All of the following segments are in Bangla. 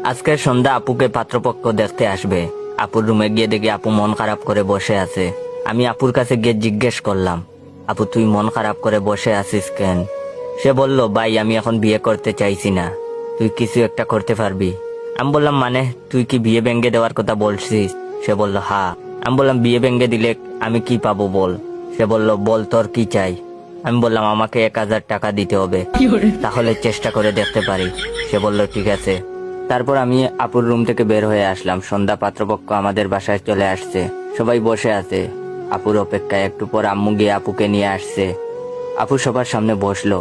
আজকের সন্ধ্যা আপুকে পাত্রপক্ষ দেখতে আসবে। আপুর রুমে গিয়ে দেখি আপু মন খারাপ করে বসে আছে। আমি আপুর কাছে গিয়ে জিজ্ঞেস করলাম, আপু তুই মন খারাপ করে বসে আছিস কেন? সে বলল, ভাই আমি এখন বিয়ে করতে চাইছি না, তুই কিছু একটা করতে পারবি? আমি বললাম, মানে তুই কি বিয়ে ভেঙে দেওয়ার কথা বলছিস? সে বলল, হ্যাঁ। আমি বললাম, বিয়ে ভেঙে দিলে আমি কি পাবো বল? সে বলল, বল তোর কি চাই? আমি বললাম, আমাকে 1,000 টাকা দিতে হবে, তাহলে চেষ্টা করে দেখতে পারি। সে বলল, ঠিক আছে। তারপর আমি আপুর রুম থেকে বের হয়ে আসলাম। সন্ধ্যা পাত্রপক্ষ আমাদের বাসায় চলে আসছে, সবাই বসে আছে আপুর অপেক্ষায়। একটু পর আম্মু গিয়ে আপুকে নিয়ে আসছে। আপু সবার সামনে বসলো।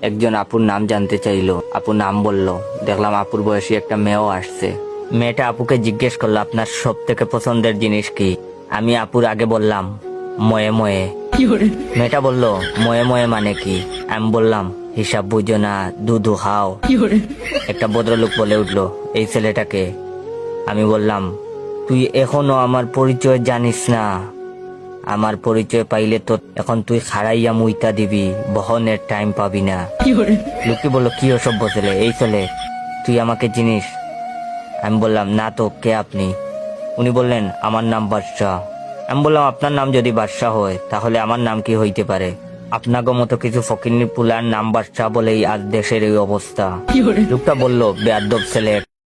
একজন আপুর নাম জানতে চাইলো, আপু নাম বলল। দেখলাম আপুর বয়সী একটা মেয়েও আসছে। মেয়েটা আপুকে জিজ্ঞেস করলো, আপনার সব থেকে পছন্দের জিনিস কি? আমি আপুর আগে বললাম, ময়ে ময়ে। মেয়েটা বলল, ময়ে ময়ে মানে কি? আমি বললাম, হিসাব বুঝো না, দুধু খাও। একটা ভদ্রলোক বলে উঠলো, এই ছেলেটাকে? আমি বললাম, তুই এখনো আমার পরিচয় জানিস না? আমার পরিচয় পাইলে তো এখন তুই খাড়াইয়া মুইতা দিবি, বহনের টাইম পাবি না। লোকটি বলল, কি অসভ্য ছেলে, এই ছেলে তুই আমাকে চিনিস? আমি বললাম, না তো, কে আপনি? উনি বললেন, আমার নাম বাদশাহ। আমি বললাম, আপনার নাম যদি বাদশাহ হয় তাহলে আমার নাম কি হইতে পারে? আপনাকে মতো কিছু ফকিন্নি পুলার নাম বাদশাহ বলেই আজ দেশের এই অবস্থা। লোকটা বলল, বেয়াদব ছেলে।